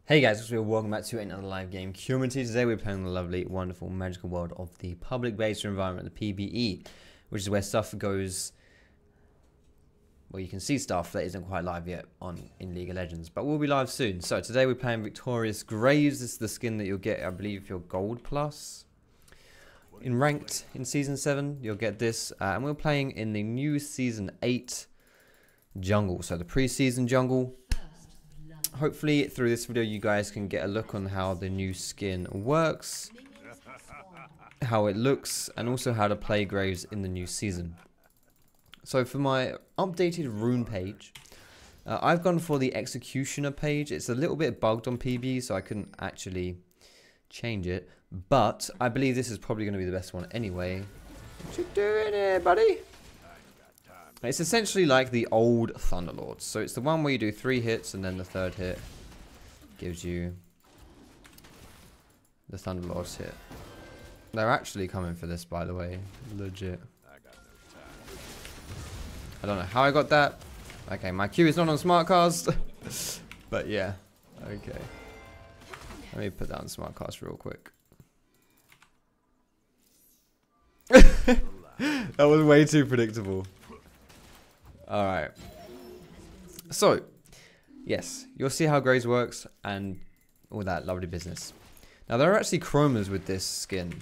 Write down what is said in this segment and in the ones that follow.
Hey guys, welcome back to another live game community. Today we're playing the lovely, wonderful, magical world of the public beta environment, the PBE, which is where stuff goes. Well, you can see stuff that isn't quite live yet in League of Legends, but we'll be live soon. So today we're playing Victorious Graves. This is the skin that you'll get, I believe, if you're Gold Plus. In Ranked in Season 7, you'll get this, and we're playing in the new Season 8 jungle, so the pre-season jungle. Hopefully through this video you guys can get a look on how the new skin works, how it looks, and also how to play Graves in the new season. So for my updated rune page, I've gone for the Executioner page. It's a little bit bugged on PB, so I couldn't actually change it, but I believe this is probably going to be the best one anyway. What you doing here, buddy? It's essentially like the old Thunderlords. So it's the one where you do 3 hits and then the third hit gives you the Thunderlords hit. They're actually coming for this, by the way. Legit. I don't know how I got that. Okay, my Q is not on Smartcast. But yeah. Okay. Let me put that on Smartcast real quick. That was way too predictable. Alright, so, yes, you'll see how Graves works and all that lovely business. Now, there are actually chromas with this skin.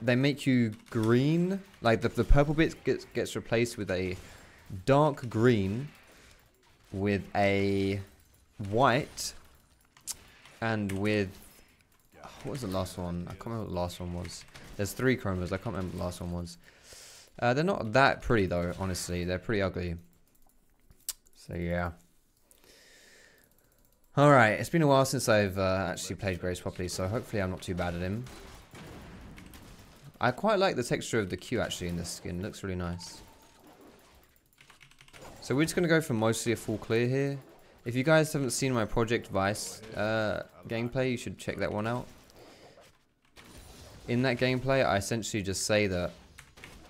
They make you green, like the purple bit gets replaced with a dark green with a white and with, what was the last one? I can't remember what the last one was. There's 3 chromas, I can't remember what the last one was. They're not that pretty though, honestly. They're pretty ugly. So yeah. Alright, it's been a while since I've actually played Graves properly, so hopefully I'm not too bad at him. I quite like the texture of the Q actually in this skin. It looks really nice. So we're just going to go for mostly a full clear here. If you guys haven't seen my Project Vice gameplay, you should check that one out. In that gameplay, I essentially just say that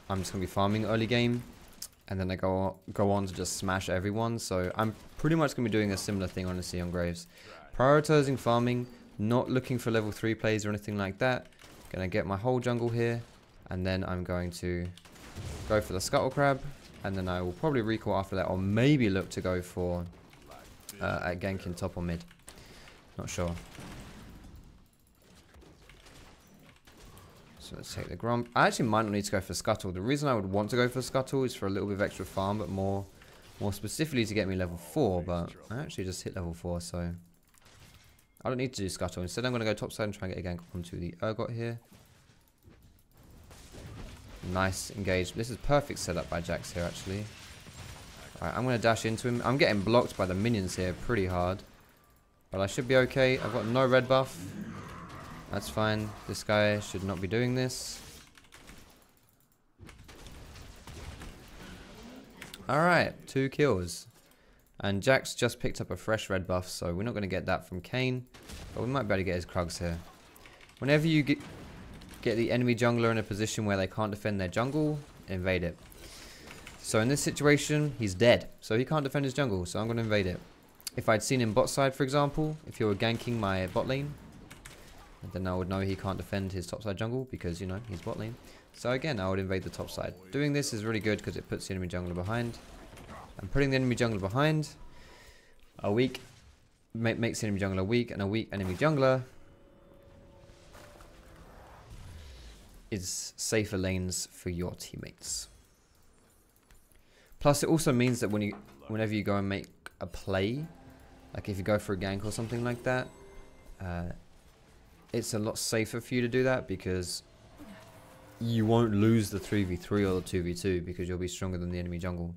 I'm just going to be farming early game, and then I go on to just smash everyone. So I'm pretty much going to be doing a similar thing, honestly, on Graves. Prioritizing farming, not looking for level 3 plays or anything like that. Going to get my whole jungle here, and then I'm going to go for the Scuttle Crab, and then I will probably recall after that, or maybe look to go for a gank in top or mid. Not sure. So let's take the Grump. I actually might not need to go for Scuttle. The reason I would want to go for Scuttle is for a little bit of extra farm, but more specifically to get me level 4. But I actually just hit level 4, so I don't need to do Scuttle. Instead, I'm going to go topside and try and get a gank onto the Urgot here. Nice engage. This is perfect setup by Jax here, actually. Alright, I'm going to dash into him. I'm getting blocked by the minions here pretty hard, but I should be okay. I've got no red buff. That's fine. This guy should not be doing this. Alright, 2 kills. And Jax just picked up a fresh red buff, so we're not going to get that from Kane. But we might be able to get his Krugs here. Whenever you get the enemy jungler in a position where they can't defend their jungle, invade it. So in this situation, he's dead. So he can't defend his jungle, so I'm going to invade it. If I'd seen him bot side, for example, if he were ganking my bot lane, then I would know he can't defend his topside jungle because, you know, he's bot lane. So again, I would invade the top side. Doing this is really good because it puts the enemy jungler behind. And putting the enemy jungler behind makes the enemy jungler weak, and a weak enemy jungler is safer lanes for your teammates. Plus, it also means that whenever you go and make a play, like if you go for a gank or something like that, it's a lot safer for you to do that because you won't lose the 3v3 or the 2v2 because you'll be stronger than the enemy jungle.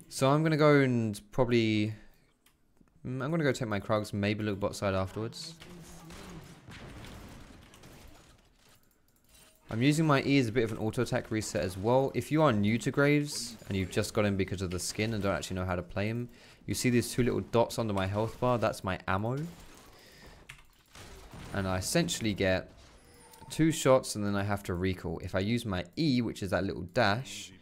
So I'm going to go and probably... I'm going to go take my Krugs, maybe look bot side afterwards. I'm using my E as a bit of an auto attack reset as well. If you are new to Graves and you've just got him because of the skin and don't actually know how to play him, you see these 2 little dots under my health bar, that's my ammo. And I essentially get 2 shots and then I have to recall. If I use my E, which is that little dash,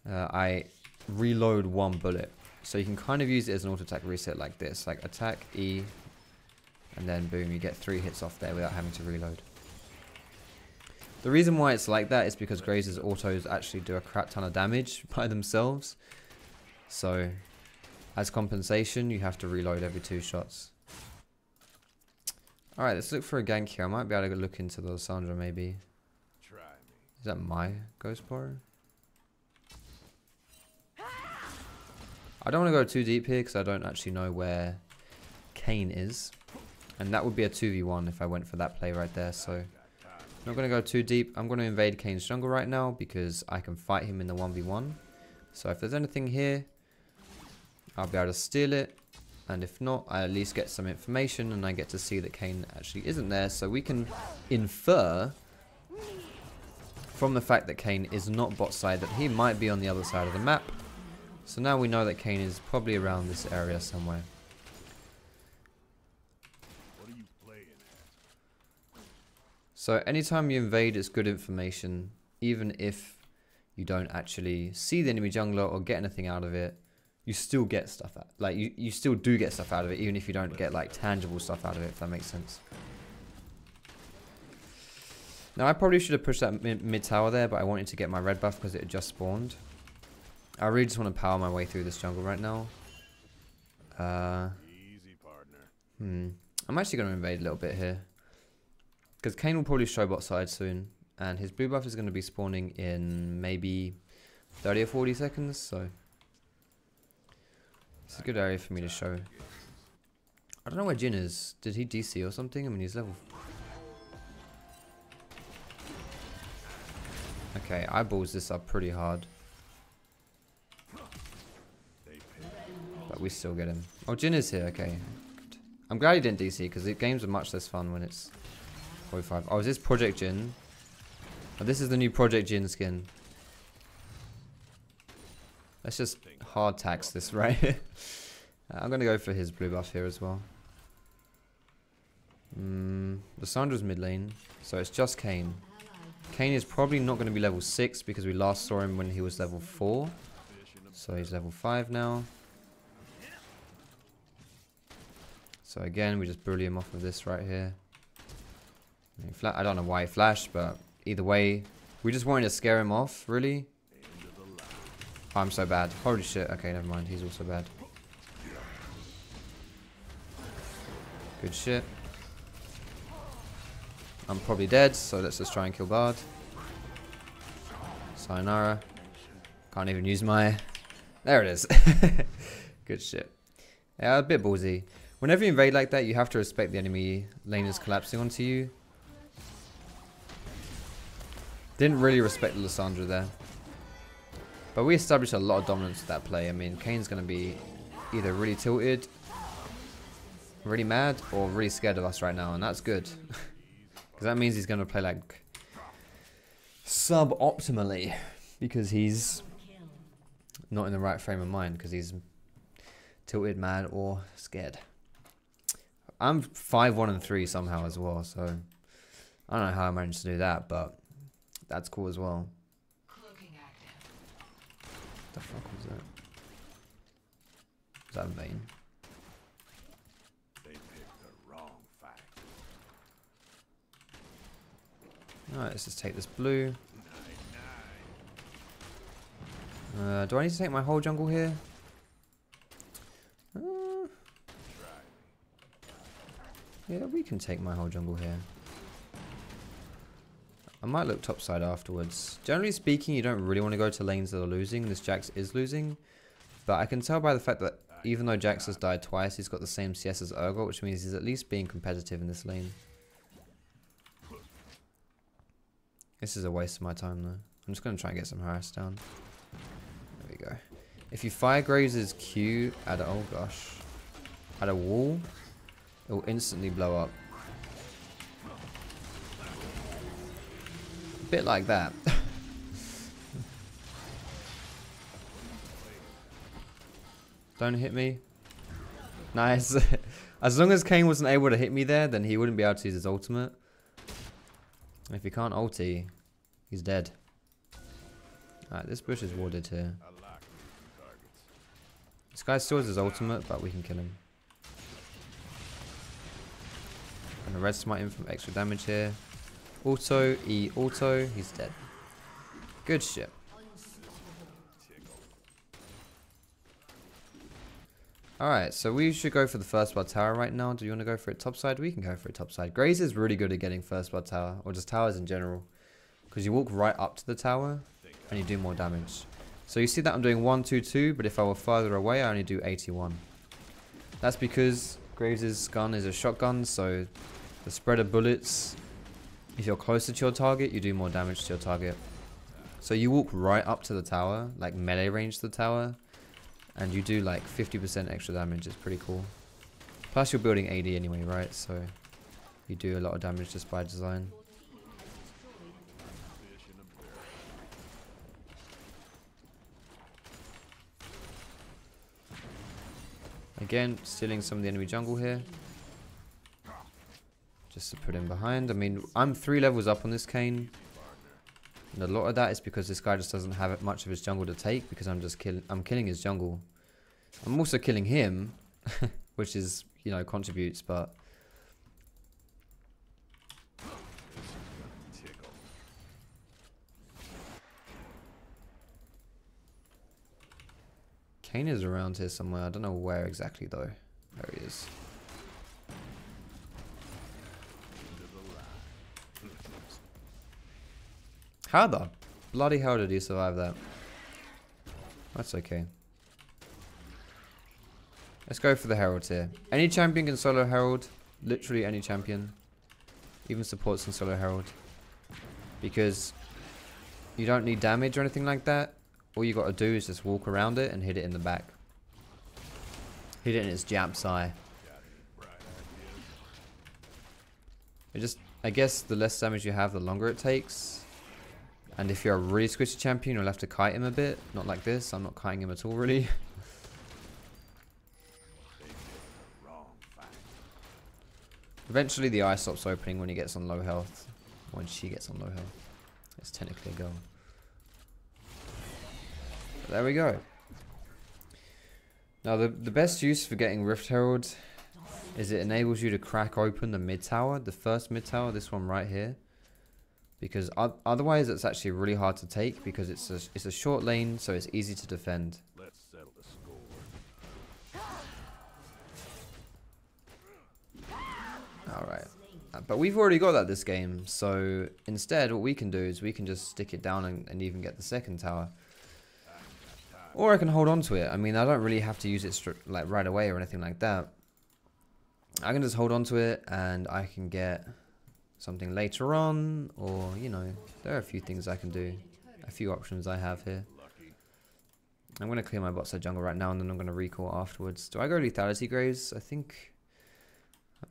I reload 1 bullet. So you can kind of use it as an auto attack reset like this. Like attack, E, and then boom, you get 3 hits off there without having to reload. The reason why it's like that is because Graves' autos actually do a crap ton of damage by themselves. So as compensation, you have to reload every 2 shots. Alright, let's look for a gank here. I might be able to look into the Lissandra maybe. Is that my Ghost Borrow? I don't want to go too deep here because I don't actually know where Kayn is. And that would be a 2v1 if I went for that play right there. So not going to go too deep. I'm going to invade Kayn's jungle right now because I can fight him in the 1v1. So if there's anything here, I'll be able to steal it. And if not, I at least get some information and I get to see that Kayn actually isn't there. So we can infer from the fact that Kayn is not bot side that he might be on the other side of the map. So now we know that Kayn is probably around this area somewhere. What are you playing at? So anytime you invade, it's good information, even if you don't actually see the enemy jungler or get anything out of it. You still get stuff out. Like you still do get stuff out of it, even if you don't get like tangible stuff out of it, if that makes sense. Now I probably should have pushed that mid tower there, but I wanted to get my red buff because it had just spawned. I really just want to power my way through this jungle right now. Easy, partner. I'm actually going to invade a little bit here. Because Kayn will probably show bot side soon. And his blue buff is going to be spawning in maybe 30 or 40 seconds. So it's a good area for me to show. I don't know where Jhin is. Did he DC or something? I mean, he's level... Okay, I balls this up pretty hard. But we still get him. Oh, Jhin is here. Okay. Good. I'm glad he didn't DC because the games are much less fun when it's 45. Oh, is this Project Jhin? Oh, this is the new Project Jhin skin. Let's just hard tax this, right? I'm going to go for his blue buff here as well. Lissandra's mid lane. So it's just Kayn. Kayn is probably not going to be level 6 because we last saw him when he was level 4. So he's level 5 now. So again, we just bully him off of this right here. I don't know why he flashed, but either way, we just wanted to scare him off, really. Oh, I'm so bad. Holy shit. Okay, never mind. He's also bad. Good shit. I'm probably dead, so let's just try and kill Bard. Sayonara. Can't even use my... There it is. Good shit. Yeah, a bit ballsy. Whenever you invade like that, you have to respect the enemy laners collapsing onto you. Didn't really respect the Lissandra there. But we established a lot of dominance with that play. I mean, Kayn's going to be either really tilted, really mad, or really scared of us right now, and that's good. Because that means he's going to play like sub-optimally, because he's not in the right frame of mind, because he's tilted, mad, or scared. I'm 5-1 and 3 somehow as well, so I don't know how I managed to do that, but that's cool as well. What the fuck was that? Is that Vayne? They picked the wrong fight. Alright, let's just take this blue. Do I need to take my whole jungle here? Yeah, we can take my whole jungle here. I might look topside afterwards. Generally speaking, you don't really want to go to lanes that are losing. This Jax is losing. But I can tell by the fact that even though Jax has died twice, he's got the same CS as Urgot, which means he's at least being competitive in this lane. This is a waste of my time though. I'm just going to try and get some harass down. There we go. If you fire Graves' Q at a, oh gosh, at a wall, it will instantly blow up. A bit like that. Don't hit me. Nice. As long as Kayn wasn't able to hit me there, then he wouldn't be able to use his ultimate. And if he can't ulti, he's dead. Alright, this bush is warded here. This guy still has his ultimate, but we can kill him. And the red smite him from extra damage here. Auto, E, auto, he's dead. Good shit. Alright, so we should go for the first blood tower right now. Do you want to go for it topside? We can go for it topside. Graves is really good at getting first blood tower, or just towers in general. Because you walk right up to the tower, and you do more damage. So you see that I'm doing 122, but if I were further away, I only do 81. That's because Graves' gun is a shotgun, so the spread of bullets, if you're closer to your target, you do more damage to your target. So you walk right up to the tower, like melee range to the tower, and you do like 50% extra damage. It's pretty cool. Plus you're building AD anyway, right? So you do a lot of damage just by design. Again, stealing some of the enemy jungle here. Just to put him behind. I mean, I'm 3 levels up on this Kayn. And a lot of that is because this guy just doesn't have much of his jungle to take, because I'm killing his jungle. I'm also killing him, which is, you know, contributes, but Kayn is around here somewhere. I don't know where exactly though. There he is. How the bloody hell did he survive that? That's okay. Let's go for the Heralds here. Any champion can solo Herald. Literally any champion. Even supports can solo Herald. Because you don't need damage or anything like that. All you got to do is just walk around it and hit it in the back. Hit it in its Jap's eye. It just, I guess the less damage you have, the longer it takes. And if you're a really squishy champion, you'll have to kite him a bit. Not like this. I'm not kiting him at all, really. Eventually, the eye stops opening when he gets on low health. When she gets on low health. It's technically a goal. But there we go. Now, the best use for getting Rift Herald is it enables you to crack open the mid tower. The first mid tower, this one right here. Because otherwise it's actually really hard to take, because it's a short lane, so it's easy to defend. Let's settle the score. Alright. But we've already got that this game, so instead what we can do is we can just stick it down and even get the second tower. Or I can hold on to it. I mean, I don't really have to use it like right away or anything like that. I can just hold on to it and I can get something later on, or, you know, there are a few things I can do. A few options I have here. I'm going to clear my bot side jungle right now, and then I'm going to recall afterwards. Do I go Lethality Graves? I think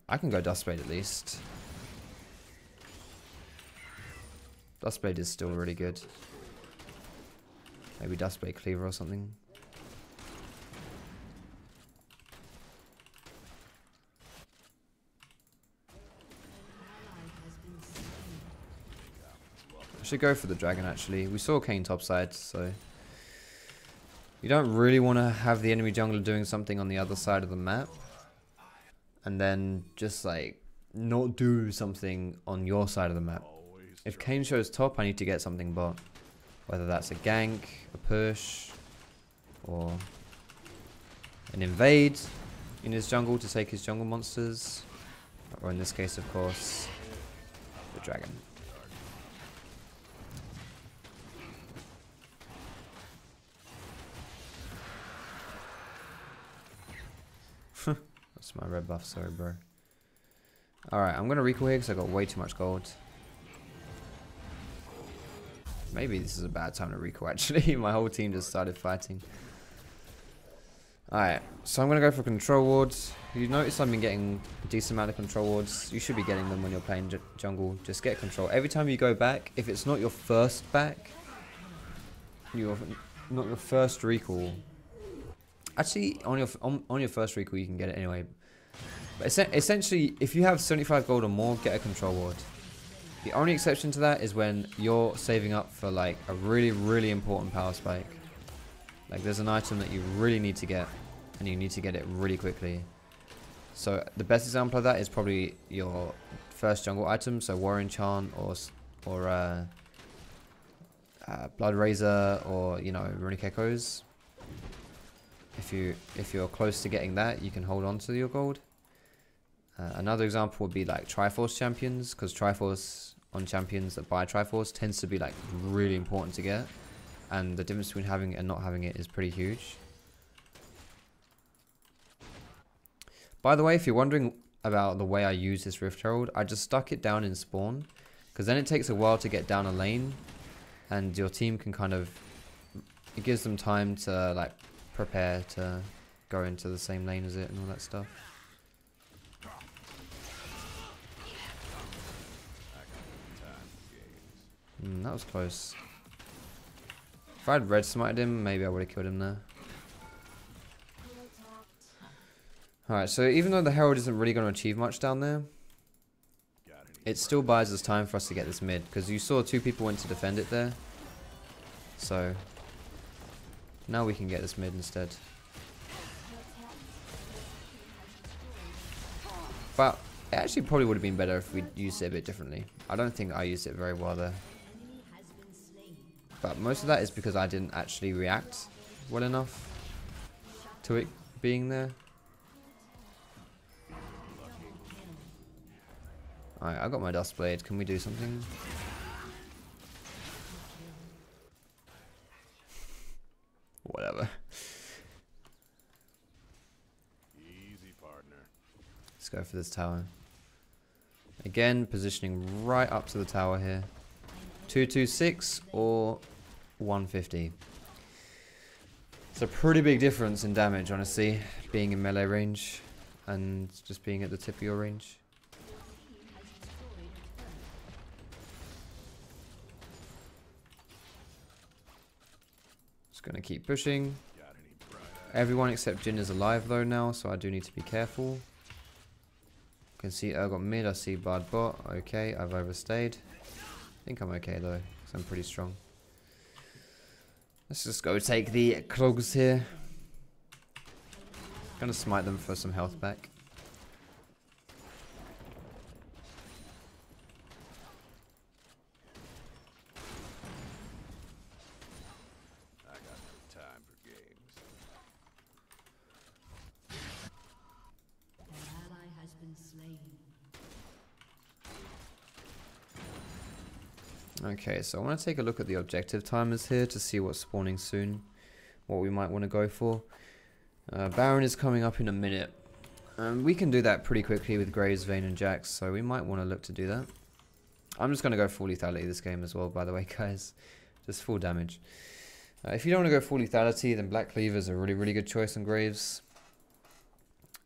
I can go Dustblade at least. Dustblade is still really good. Maybe Dustblade Cleaver or something. I should go for the dragon actually. We saw Kayn topside, so you don't really want to have the enemy jungler doing something on the other side of the map and then just like not do something on your side of the map. If Kayn shows top, I need to get something bot. Whether that's a gank, a push, or an invade in his jungle to take his jungle monsters. Or in this case, of course, the dragon. That's my red buff, sorry bro. Alright, I'm gonna recall here because I got way too much gold. Maybe this is a bad time to recall actually. My whole team just started fighting. Alright, so I'm gonna go for control wards. You notice I've been getting a decent amount of control wards. You should be getting them when you're playing jungle. Just get control. Every time you go back, if it's not your first back, not your first recall. Actually, on your first recall you can get it anyway. But essentially, if you have 75 gold or more, get a control ward. The only exception to that is when you're saving up for like a really, really important power spike. Like there's an item that you really need to get. and you need to get it really quickly. So the best example of that is probably your first jungle item, so Warrior Enchant or Blood Razor, or you know, Runic Echoes. If you're close to getting that, you can hold on to your gold. Another example would be like Triforce champions, because Triforce on champions that buy Triforce tends to be like really important to get, and the difference between having it and not having it is pretty huge. By the way, if you're wondering about the way I use this Rift Herald, I just stuck it down in spawn, because then it takes a while to get down a lane, and your team can kind of, it gives them time to like prepare to go into the same lane as it and all that stuff. That was close. If I had red smited him, maybe I would have killed him there. Alright, so even though the Herald isn't really going to achieve much down there, it still buys us time for us to get this mid, because you saw 2 people went to defend it there. So now we can get this mid instead. But it actually probably would have been better if we used it a bit differently. I don't think I used it very well there. But most of that is because I didn't actually react well enough to it being there. Alright, I got my Dust Blade. Can we do something? Whatever. Easy, partner. Let's go for this tower. Again, positioning right up to the tower here. 226 or 150. It's a pretty big difference in damage, honestly, being in melee range and just being at the tip of your range. Just gonna keep pushing. Everyone except Jin is alive though now, so I do need to be careful. Can see Urgot mid, I see Bard bot. Okay, I've overstayed. I think I'm okay though, because I'm pretty strong. Let's just go take the clogs here. Gonna smite them for some health back. I got no time for games. An ally has been slain. Okay, so I want to take a look at the objective timers here to see what's spawning soon, what we might want to go for. Baron is coming up in a minute. We can do that pretty quickly with Graves, Vayne and Jax, so we might want to look to do that. I'm just going to go full lethality this game as well, by the way, guys. Just full damage. If you don't want to go full lethality, then Black Cleaver is a really, really good choice on Graves.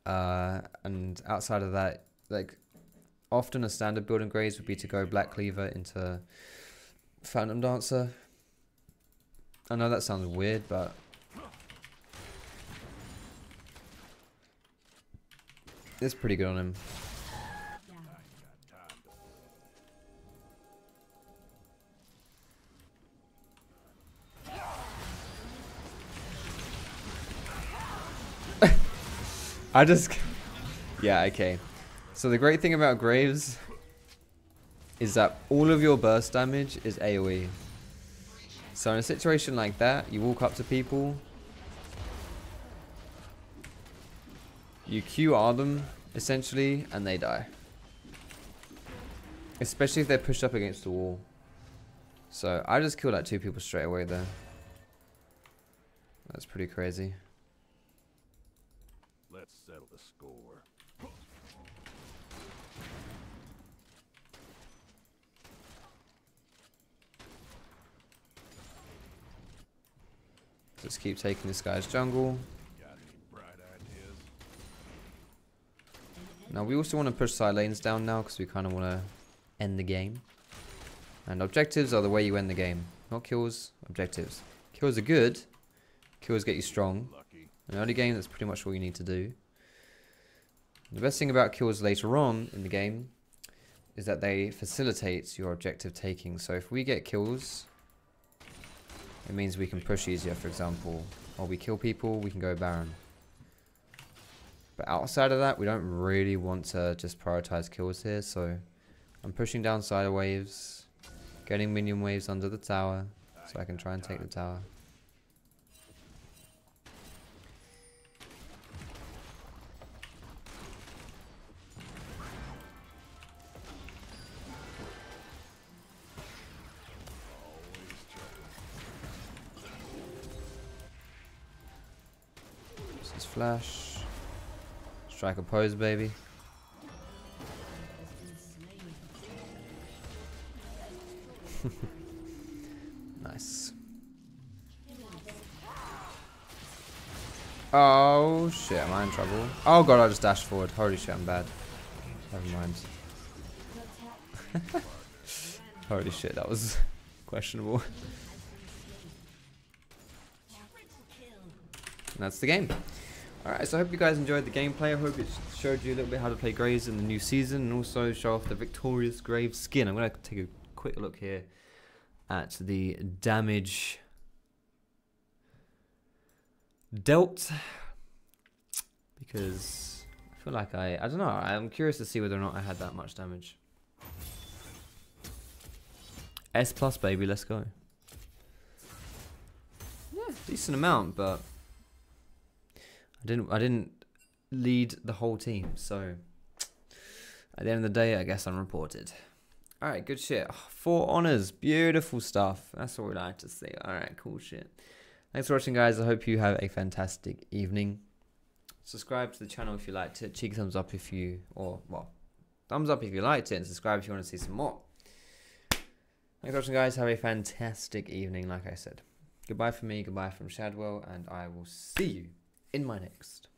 And outside of that, like, often a standard build on Graves would be to go Black Cleaver into Phantom Dancer. I know that sounds weird, but it's pretty good on him. I just... Yeah, okay. So the great thing about Graves is that all of your burst damage is AoE. So in a situation like that, you walk up to people, you QR them, essentially, and they die. Especially if they're pushed up against the wall. So I just killed like 2 people straight away there. That's pretty crazy. Let's settle the score. Just keep taking this guy's jungle. Got any bright ideas? Now we also want to push side lanes down now because we kind of want to end the game. And objectives are the way you end the game. Not kills, objectives. Kills are good. Kills get you strong. Lucky. In an early game, that's pretty much all you need to do. The best thing about kills later on in the game is that they facilitate your objective taking. So if we get kills, it means we can push easier, for example. Or we kill people, we can go Baron. But outside of that, we don't really want to just prioritize kills here. So I'm pushing down side waves, getting minion waves under the tower, so I can try and take the tower. This is flash. Strike a pose, baby. Nice. Oh shit, am I in trouble? Oh god, I just dashed forward. Holy shit, I'm bad. Never mind. Holy shit, that was questionable. And that's the game. Alright, so I hope you guys enjoyed the gameplay. I hope it showed you a little bit how to play Graves in the new season, and also show off the victorious Graves skin. I'm going to take a quick look here at the damage dealt, because I feel like I don't know, I'm curious to see whether or not I had that much damage. S plus, baby, let's go. Yeah, decent amount, but I didn't lead the whole team, so at the end of the day, I guess unreported. Alright, good shit. 4 honors, beautiful stuff. That's what we like to see. Alright, cool shit. Thanks for watching, guys. I hope you have a fantastic evening. Subscribe to the channel if you liked it. Cheeky thumbs up if you, or well, thumbs up if you liked it, and subscribe if you want to see some more. Thanks for watching, guys. Have a fantastic evening, like I said. Goodbye from me, goodbye from Shadwell, and I will see you in my next